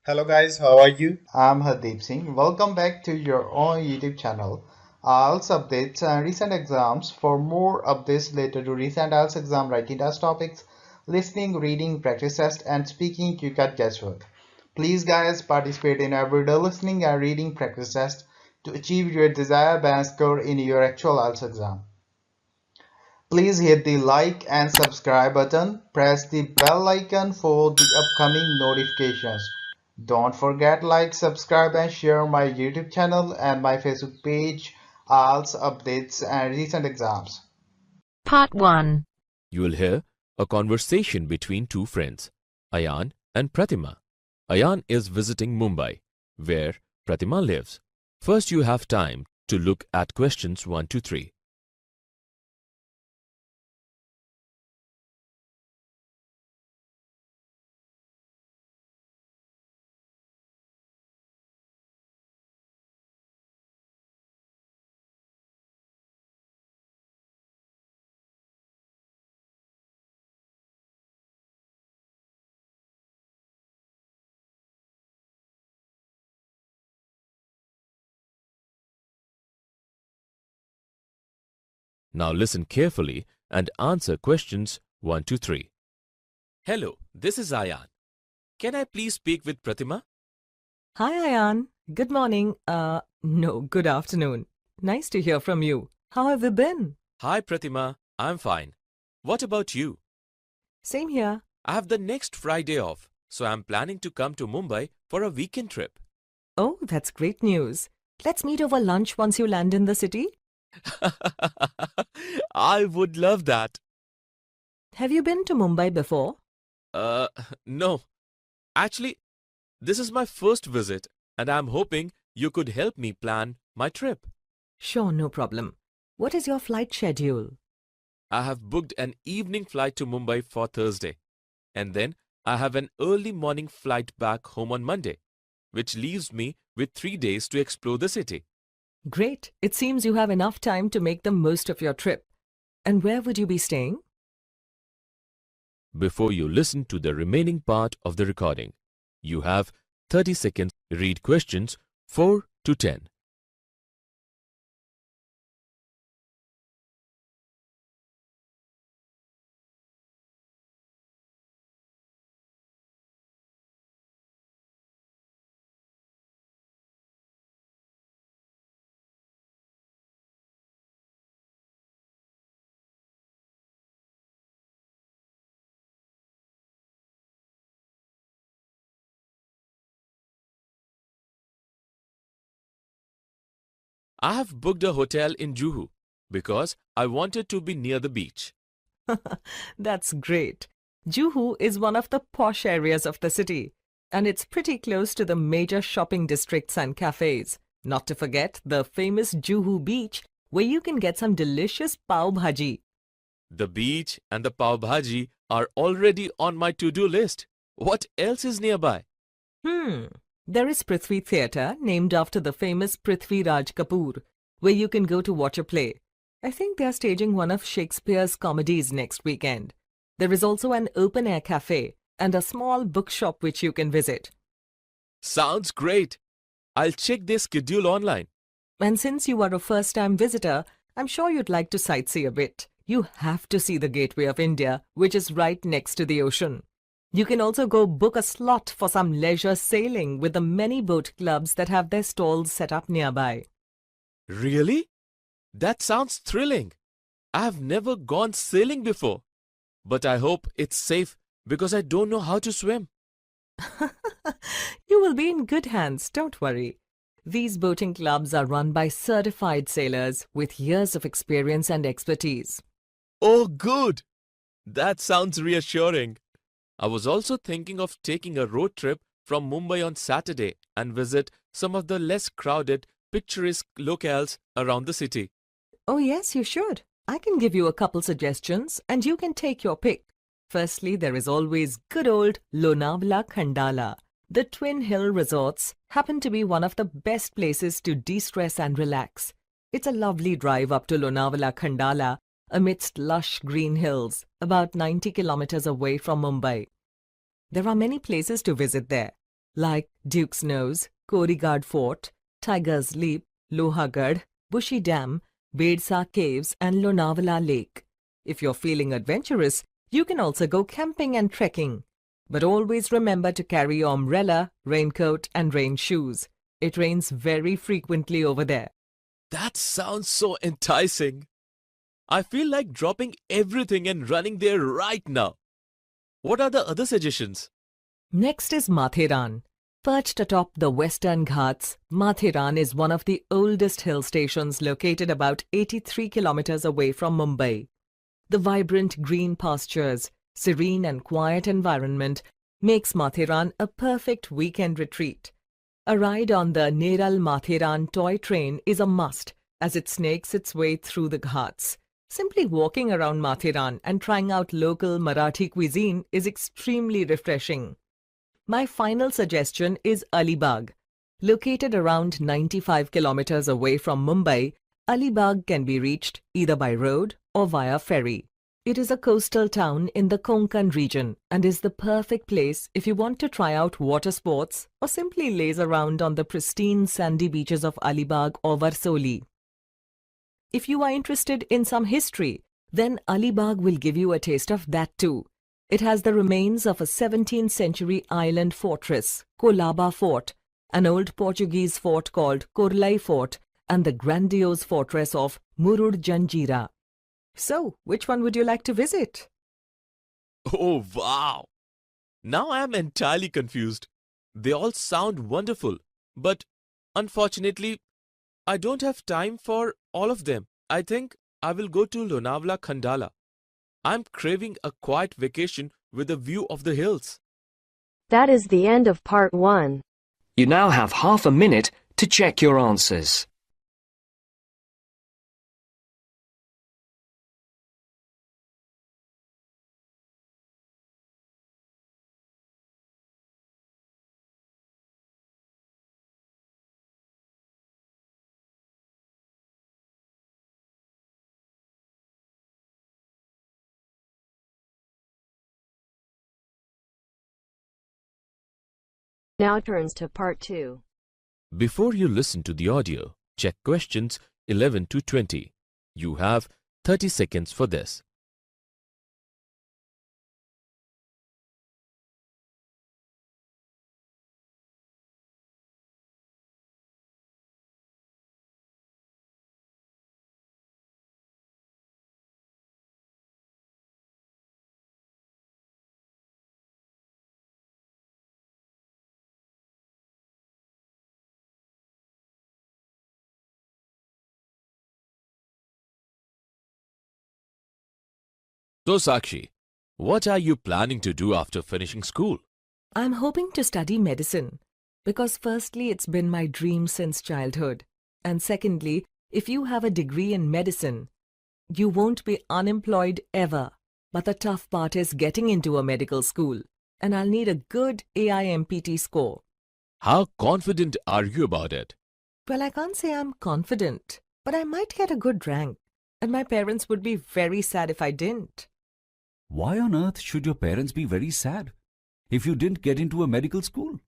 Hello guys, how are you? I'm Hardeep Singh. Welcome back to your own YouTube channel. IELTS updates and recent exams. For more updates related to recent IELTS exam writing test topics, listening, reading, practice test, and speaking, you got guesswork. Please, guys, participate in everyday listening and reading practice test to achieve your desired band score in your actual IELTS exam. Please hit the like and subscribe button. Press the bell icon for the upcoming notifications. Don't forget like, subscribe and share my YouTube channel and my Facebook page, IELTS updates and recent exams. Part 1. You will hear a conversation between two friends, Ayan and Pratima. Ayan is visiting Mumbai, where Pratima lives. First, you have time to look at questions 1 to 3. Now listen carefully and answer questions 1 to 3. Hello, this is Ayan. Can I please speak with Pratima? Hi, Ayan. Good morning. No, good afternoon. Nice to hear from you. How have you been? Hi Pratima, I'm fine. What about you? Same here. I have the next Friday off, so I'm planning to come to Mumbai for a weekend trip. Oh, that's great news. Let's meet over lunch once you land in the city. I would love that. Have you been to Mumbai before? Uh, no. Actually, this is my first visit and I'm hoping you could help me plan my trip. Sure, no problem. What is your flight schedule? I have booked an evening flight to Mumbai for Thursday and then I have an early morning flight back home on Monday, which leaves me with 3 days to explore the city. Great. It seems you have enough time to make the most of your trip. And where would you be staying? Before you listen to the remaining part of the recording, you have 30 seconds to read questions 4 to 10. I have booked a hotel in Juhu because I wanted to be near the beach. That's great. Juhu is one of the posh areas of the city, and it's pretty close to the major shopping districts and cafes. Not to forget the famous Juhu beach, where you can get some delicious pav bhaji. The beach and the pav bhaji are already on my to-do list. What else is nearby? There is Prithvi Theatre, named after the famous Prithvi Raj Kapoor, where you can go to watch a play. I think they are staging one of Shakespeare's comedies next weekend. There is also an open-air cafe and a small bookshop which you can visit. Sounds great. I'll check their schedule online. And since you are a first-time visitor, I'm sure you'd like to sightsee a bit. You have to see the Gateway of India, which is right next to the ocean. You can also go book a slot for some leisure sailing with the many boat clubs that have their stalls set up nearby. Really? That sounds thrilling. I have never gone sailing before. But I hope it's safe because I don't know how to swim. You will be in good hands, don't worry. These boating clubs are run by certified sailors with years of experience and expertise. Oh, good. That sounds reassuring. I was also thinking of taking a road trip from Mumbai on Saturday and visit some of the less crowded, picturesque locales around the city. Oh yes, you should. I can give you a couple suggestions and you can take your pick. Firstly, there is always good old Lonavala Khandala. The Twin Hill Resorts happen to be one of the best places to de-stress and relax. It's a lovely drive up to Lonavala Khandala amidst lush green hills, about 90 kilometers away from Mumbai. There are many places to visit there. like Duke's Nose, Korigad Fort, Tiger's Leap, Lohagad, Bushi Dam, Bedsa Caves and Lonavala Lake. If you're feeling adventurous, you can also go camping and trekking. But always remember to carry your umbrella, raincoat and rain shoes. It rains very frequently over there. That sounds so enticing. I feel like dropping everything and running there right now. What are the other suggestions? Next is Matheran. Perched atop the Western Ghats, Matheran is one of the oldest hill stations located about 83 kilometers away from Mumbai. The vibrant green pastures, serene and quiet environment makes Matheran a perfect weekend retreat. A ride on the Neral Matheran toy train is a must as it snakes its way through the Ghats. Simply walking around Matheran and trying out local Marathi cuisine is extremely refreshing. My final suggestion is Alibag. Located around 95 kilometers away from Mumbai, Alibag can be reached either by road or via ferry. It is a coastal town in the Konkan region and is the perfect place if you want to try out water sports or simply laze around on the pristine sandy beaches of Alibag or Varsoli. If you are interested in some history, then Alibag will give you a taste of that too. It has the remains of a 17th century island fortress, Colaba Fort, an old Portuguese fort called Corlai Fort, and the grandiose fortress of Murud Janjira. So, which one would you like to visit? Oh, wow! Now I am entirely confused. They all sound wonderful, but unfortunately, I don't have time for all of them. I think I will go to Lonavala Khandala. I'm craving a quiet vacation with a view of the hills. That is the end of part 1. You now have half a minute to check your answers. Now turns to part 2. Before you listen to the audio, check questions 11 to 20. You have 30 seconds for this. So Sakshi, what are you planning to do after finishing school? I'm hoping to study medicine because firstly, it's been my dream since childhood. And secondly, if you have a degree in medicine, you won't be unemployed ever. But the tough part is getting into a medical school, and I'll need a good AIMPT score. How confident are you about it? Well, I can't say I'm confident, but I might get a good rank, and my parents would be very sad if I didn't. Why on earth should your parents be very sad if you didn't get into a medical school?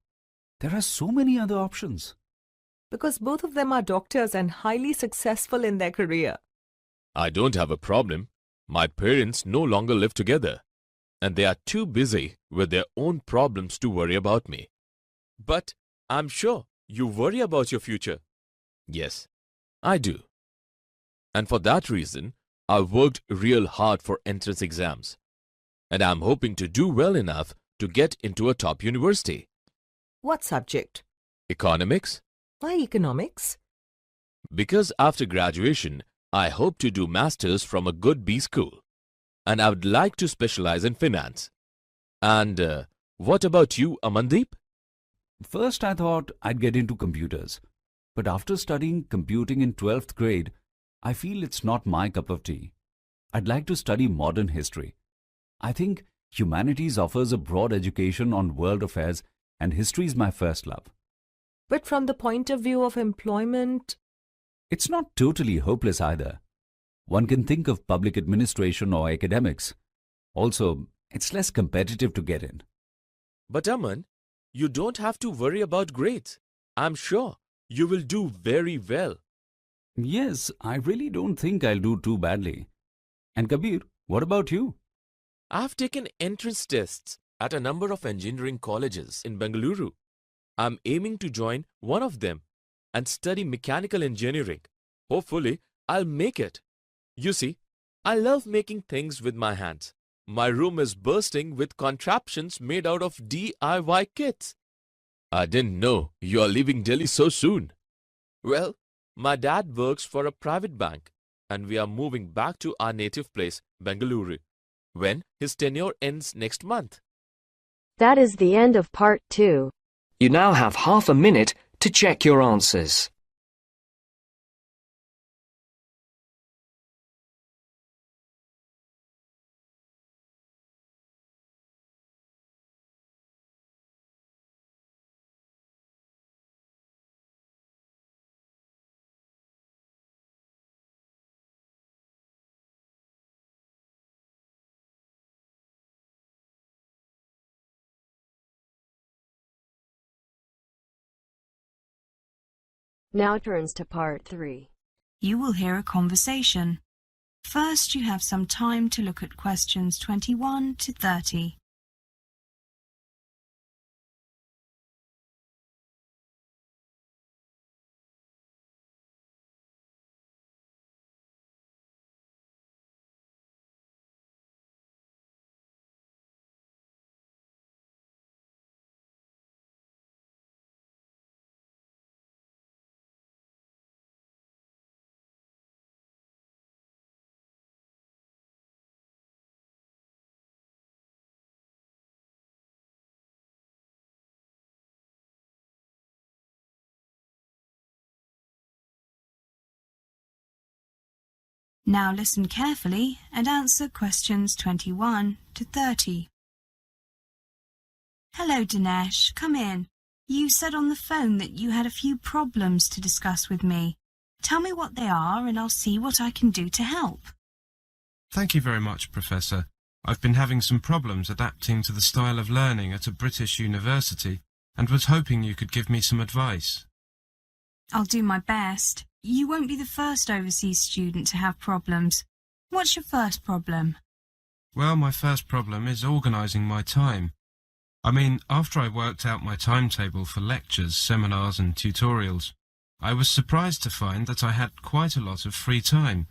There are so many other options. Because both of them are doctors and highly successful in their career. I don't have a problem. My parents no longer live together, and they are too busy with their own problems to worry about me. But I'm sure you worry about your future. Yes, I do. And for that reason, I've worked real hard for entrance exams. And I'm hoping to do well enough to get into a top university. What subject? Economics? Why economics? Because after graduation, I hope to do masters from a good B school. And I would like to specialize in finance. And what about you, Amandeep? First, I thought I'd get into computers. But after studying computing in 12th grade, I feel it's not my cup of tea. I'd like to study modern history. I think humanities offers a broad education on world affairs, and history is my first love. But from the point of view of employment... It's not totally hopeless either. One can think of public administration or academics. Also, it's less competitive to get in. But Aman, You don't have to worry about grades. I'm sure you will do very well. Yes, I really don't think I'll do too badly. And Kabir, what about you? I've taken entrance tests at a number of engineering colleges in Bengaluru. I'm aiming to join one of them and study mechanical engineering. Hopefully, I'll make it. You see, I love making things with my hands. My room is bursting with contraptions made out of DIY kits. I didn't know you are leaving Delhi so soon. Well, my dad works for a private bank and we are moving back to our native place, Bengaluru, when his tenure ends next month. That is the end of part 2. You now have half a minute to check your answers. Now turns to part 3. You will hear a conversation. First, you have some time to look at questions 21 to 30. Now listen carefully and answer questions 21 to 30. Hello, Dinesh. Come in. You said on the phone that you had a few problems to discuss with me. Tell me what they are and I'll see what I can do to help. Thank you very much, Professor. I've been having some problems adapting to the style of learning at a British university and was hoping you could give me some advice. I'll do my best. You won't be the first overseas student to have problems. What's your first problem? Well, my first problem is organising my time. I mean, after I worked out my timetable for lectures, seminars and tutorials, I was surprised to find that I had quite a lot of free time.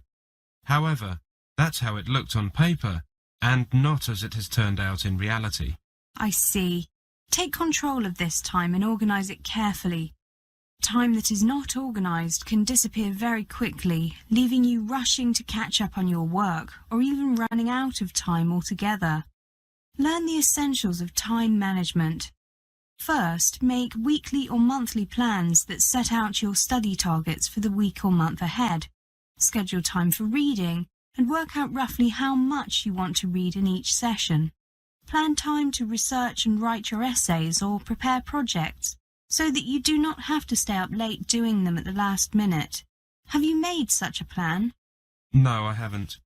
However, that's how it looked on paper, and not as it has turned out in reality. I see. Take control of this time and organise it carefully. Time that is not organised can disappear very quickly, leaving you rushing to catch up on your work or even running out of time altogether. Learn the essentials of time management. First, make weekly or monthly plans that set out your study targets for the week or month ahead. Schedule time for reading and work out roughly how much you want to read in each session. Plan time to research and write your essays or prepare projects, so that you do not have to stay up late doing them at the last minute. Have you made such a plan? No, I haven't.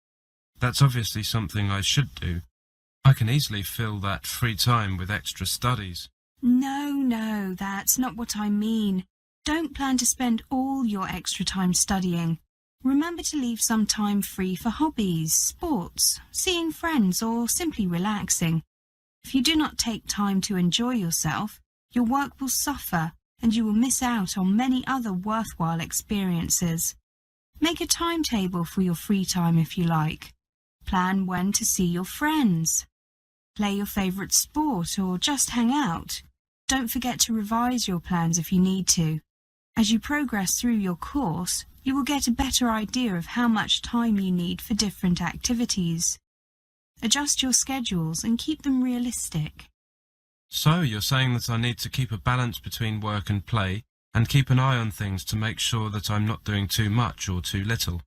That's obviously something I should do. I can easily fill that free time with extra studies. No, that's not what I mean. Don't plan to spend all your extra time studying. Remember to leave some time free for hobbies, sports, seeing friends, or simply relaxing. If you do not take time to enjoy yourself, your work will suffer and you will miss out on many other worthwhile experiences. Make a timetable for your free time if you like. Plan when to see your friends. Play your favourite sport or just hang out. Don't forget to revise your plans if you need to. As you progress through your course, you will get a better idea of how much time you need for different activities. Adjust your schedules and keep them realistic. So, you're saying that I need to keep a balance between work and play, and keep an eye on things to make sure that I'm not doing too much or too little.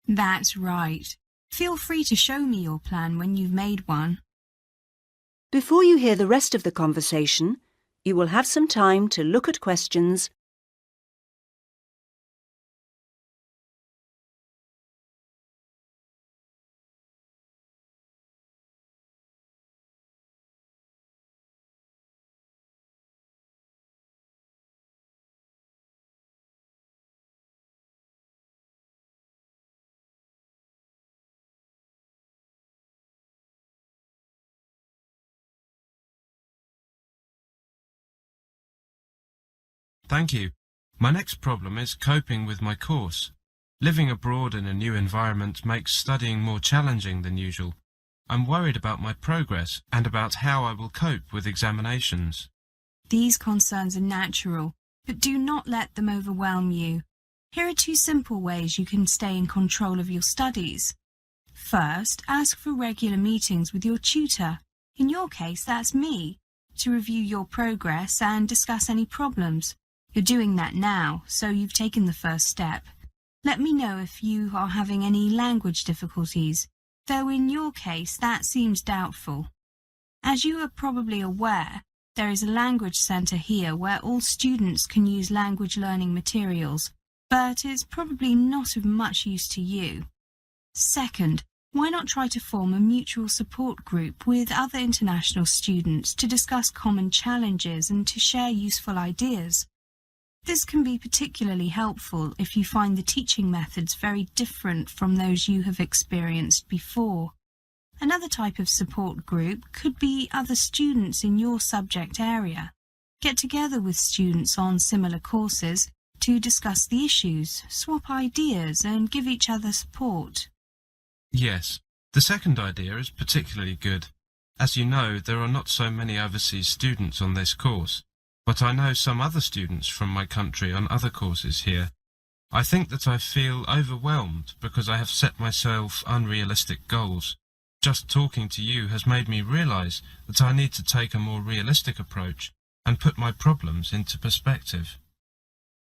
That's right. Feel free to show me your plan when you've made one. Before you hear the rest of the conversation, you will have some time to look at questions Thank you. My next problem is coping with my course. Living abroad in a new environment makes studying more challenging than usual. I'm worried about my progress and about how I will cope with examinations. These concerns are natural, but do not let them overwhelm you. Here are 2 simple ways you can stay in control of your studies. First, ask for regular meetings with your tutor. In your case, that's me, to review your progress and discuss any problems. You're doing that now, so you've taken the first step. Let me know if you are having any language difficulties, though in your case that seems doubtful. As you are probably aware, there is a language centre here where all students can use language learning materials, but it's probably not of much use to you. Second, why not try to form a mutual support group with other international students to discuss common challenges and to share useful ideas? This can be particularly helpful if you find the teaching methods very different from those you have experienced before. Another type of support group could be other students in your subject area. Get together with students on similar courses to discuss the issues, swap ideas, and give each other support. Yes, the second idea is particularly good. As you know, there are not so many overseas students on this course, but I know some other students from my country on other courses here. I think that I feel overwhelmed because I have set myself unrealistic goals. Just talking to you has made me realize that I need to take a more realistic approach and put my problems into perspective.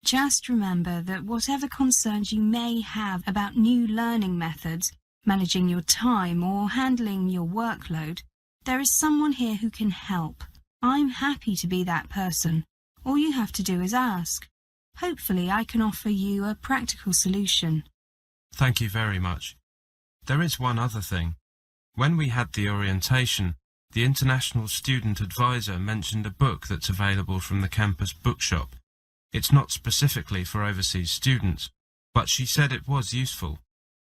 Just remember that whatever concerns you may have about new learning methods, managing your time or handling your workload, there is someone here who can help. I'm happy to be that person. All you have to do is ask. Hopefully I can offer you a practical solution. Thank you very much. There is one other thing. When we had the orientation, the International Student Advisor mentioned a book that's available from the campus bookshop. It's not specifically for overseas students, but she said it was useful.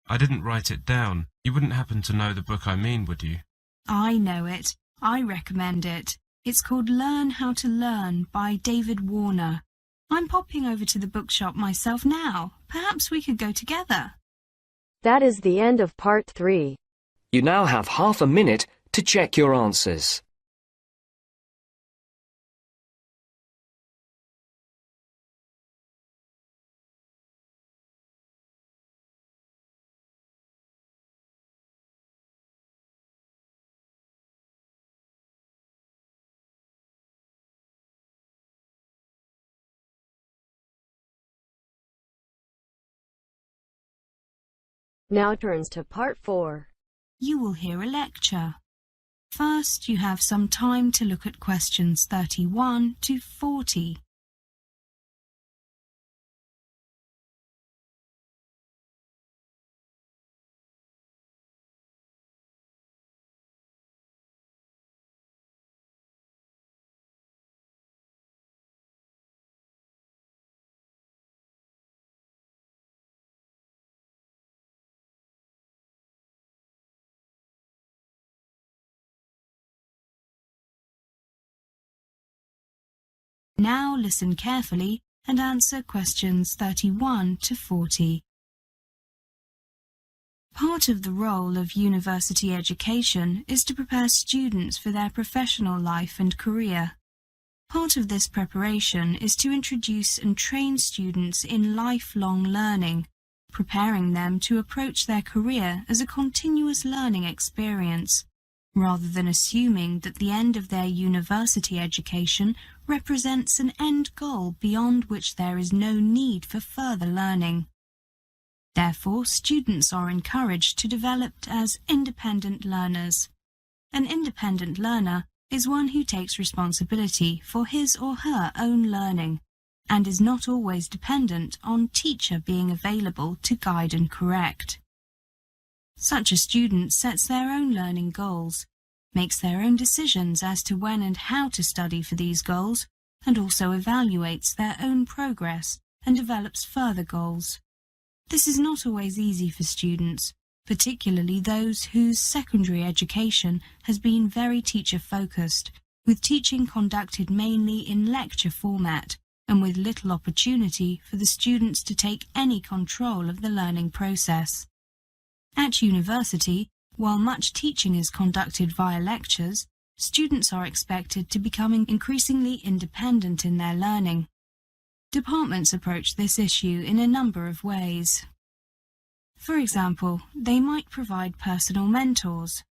I didn't write it down. You wouldn't happen to know the book I mean, would you? I know it. I recommend it. It's called Learn How to Learn by David Warner. I'm popping over to the bookshop myself now. Perhaps we could go together. That is the end of part 3. You now have half a minute to check your answers. Now turns to part 4. You will hear a lecture. First, you have some time to look at questions 31 to 40. Now listen carefully and answer questions 31 to 40. Part of the role of university education is to prepare students for their professional life and career. Part of this preparation is to introduce and train students in lifelong learning, preparing them to approach their career as a continuous learning experience, rather than assuming that the end of their university education represents an end goal beyond which there is no need for further learning. Therefore, students are encouraged to develop as independent learners. An independent learner is one who takes responsibility for his or her own learning and is not always dependent on teacher being available to guide and correct. Such a student sets their own learning goals, makes their own decisions as to when and how to study for these goals, and also evaluates their own progress and develops further goals. This is not always easy for students, particularly those whose secondary education has been very teacher-focused, with teaching conducted mainly in lecture format, and with little opportunity for the students to take any control of the learning process. At university, while much teaching is conducted via lectures, students are expected to become increasingly independent in their learning. Departments approach this issue in a number of ways. For example, they might provide personal mentors.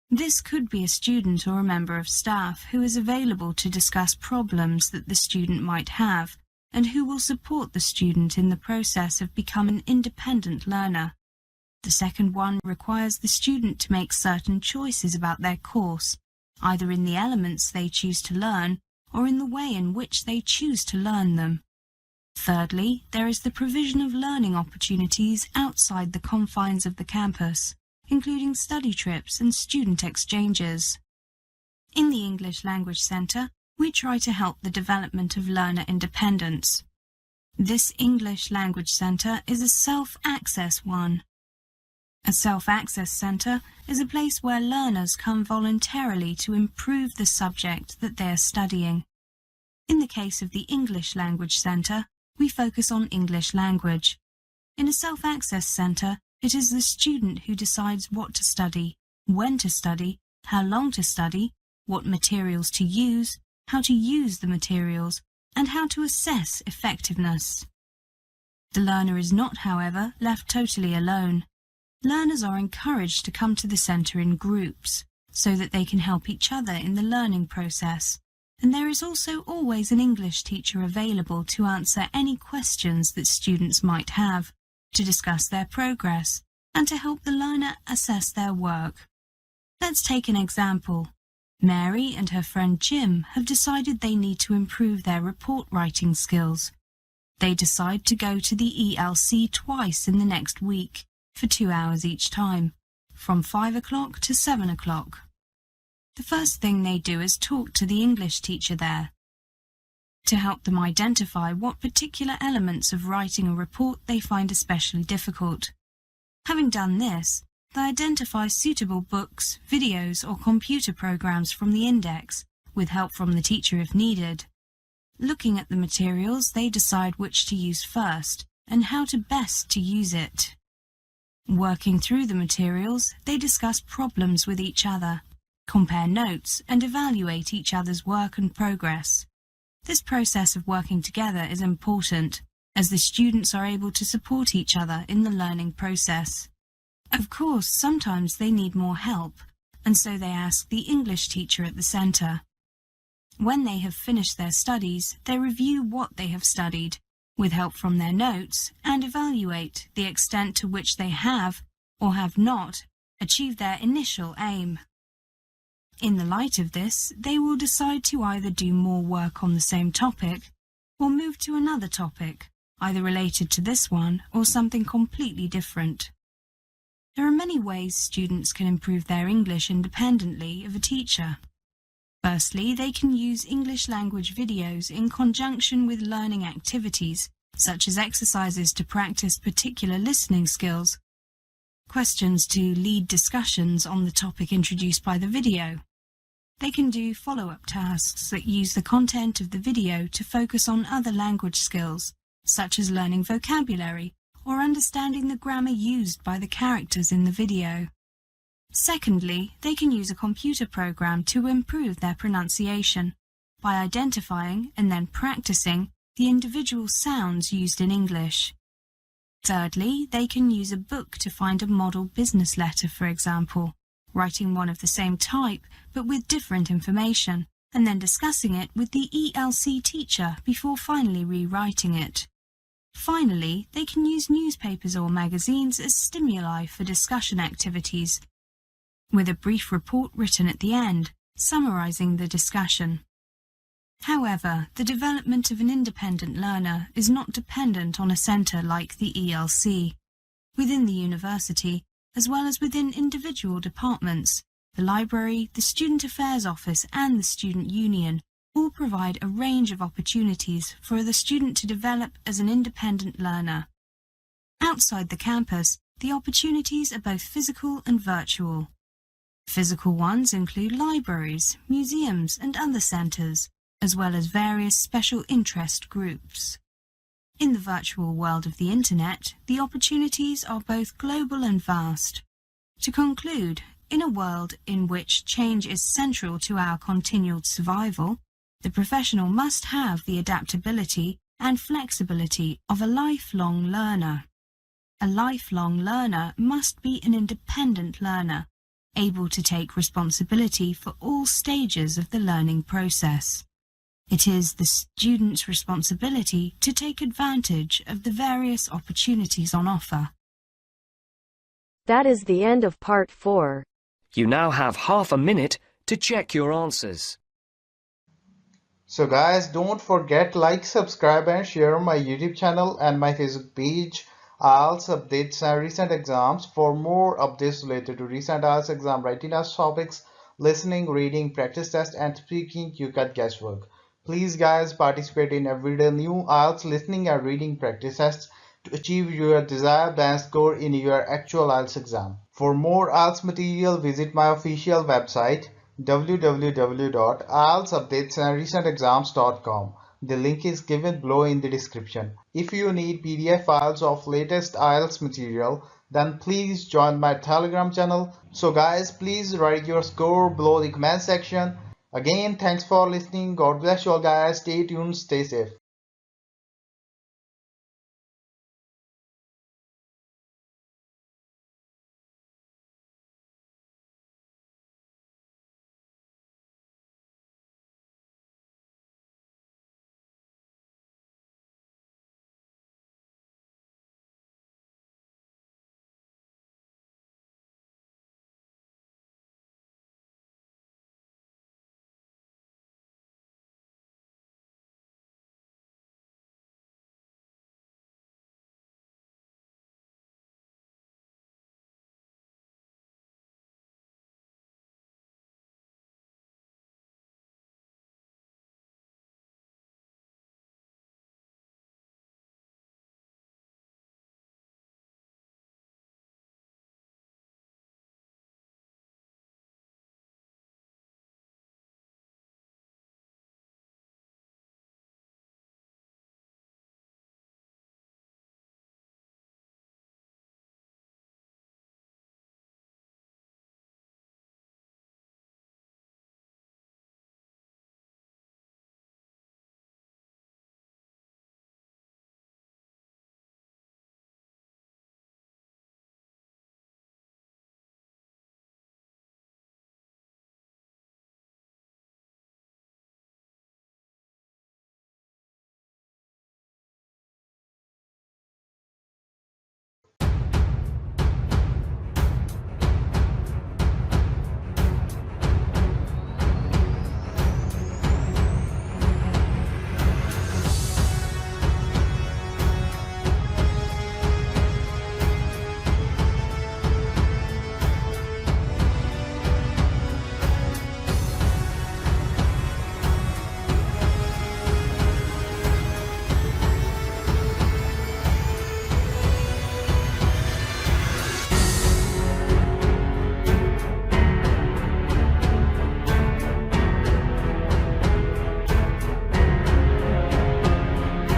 This could be a student or a member of staff who is available to discuss problems that the student might have and who will support the student in the process of becoming an independent learner. The second one requires the student to make certain choices about their course, either in the elements they choose to learn or in the way in which they choose to learn them. Thirdly, there is the provision of learning opportunities outside the confines of the campus, including study trips and student exchanges. In the English Language Centre, we try to help the development of learner independence. This English Language Centre is a self-access one. A self-access centre is a place where learners come voluntarily to improve the subject that they are studying. In the case of the English Language Centre, we focus on English language. In a self-access centre, it is the student who decides what to study, when to study, how long to study, what materials to use, how to use the materials, and how to assess effectiveness. The learner is not, however, left totally alone. Learners are encouraged to come to the centre in groups, so that they can help each other in the learning process, and there is also always an English teacher available to answer any questions that students might have, to discuss their progress, and to help the learner assess their work. Let's take an example. Mary and her friend Jim have decided they need to improve their report writing skills. They decide to go to the ELC twice in the next week, for 2 hours each time, from 5 o'clock to 7 o'clock. The first thing they do is talk to the English teacher there, to help them identify what particular elements of writing a report they find especially difficult. Having done this, they identify suitable books, videos, or computer programs from the index, with help from the teacher if needed. Looking at the materials, they decide which to use first, and how to best to use it. Working through the materials, they discuss problems with each other, compare notes, and evaluate each other's work and progress. This process of working together is important, as the students are able to support each other in the learning process. Of course, sometimes they need more help, and so they ask the English teacher at the centre. When they have finished their studies, they review what they have studied, with help from their notes, and evaluate the extent to which they have, or have not, achieved their initial aim. In the light of this, they will decide to either do more work on the same topic, or move to another topic, either related to this one or something completely different. There are many ways students can improve their English independently of a teacher. Firstly, they can use English language videos in conjunction with learning activities, such as exercises to practice particular listening skills, questions to lead discussions on the topic introduced by the video. They can do follow-up tasks that use the content of the video to focus on other language skills, such as learning vocabulary or understanding the grammar used by the characters in the video. Secondly, they can use a computer program to improve their pronunciation by identifying and then practicing the individual sounds used in English. Thirdly, they can use a book to find a model business letter, for example, writing one of the same type but with different information, and then discussing it with the ELC teacher before finally rewriting it. Finally, they can use newspapers or magazines as stimuli for discussion activities, with a brief report written at the end, summarizing the discussion. However, the development of an independent learner is not dependent on a centre like the ELC. Within the university, as well as within individual departments, the library, the Student Affairs Office and the Student Union all provide a range of opportunities for the student to develop as an independent learner. Outside the campus, the opportunities are both physical and virtual. Physical ones include libraries, museums and other centres, as well as various special interest groups. In the virtual world of the Internet, the opportunities are both global and vast. To conclude, in a world in which change is central to our continued survival, the professional must have the adaptability and flexibility of a lifelong learner. A lifelong learner must be an independent learner, able to take responsibility for all stages of the learning process. It is the student's responsibility to take advantage of the various opportunities on offer. That is the end of part 4. You now have half a minute to check your answers. So guys, don't forget like, subscribe and share my YouTube channel and my Facebook page, IELTS updates and recent exams. For more updates related to recent IELTS exam writing test topics, listening, reading, practice test and speaking, you got guesswork. Please guys, participate in everyday new IELTS listening and reading practice tests to achieve your desired band score in your actual IELTS exam. For more IELTS material, visit my official website www.ieltsupdatesandrecentexams.com. The link is given below in the description. If you need PDF files of latest IELTS material, then please join my Telegram channel. So guys, please write your score below the comment section. Again, thanks for listening. God bless you all guys. Stay tuned, stay safe.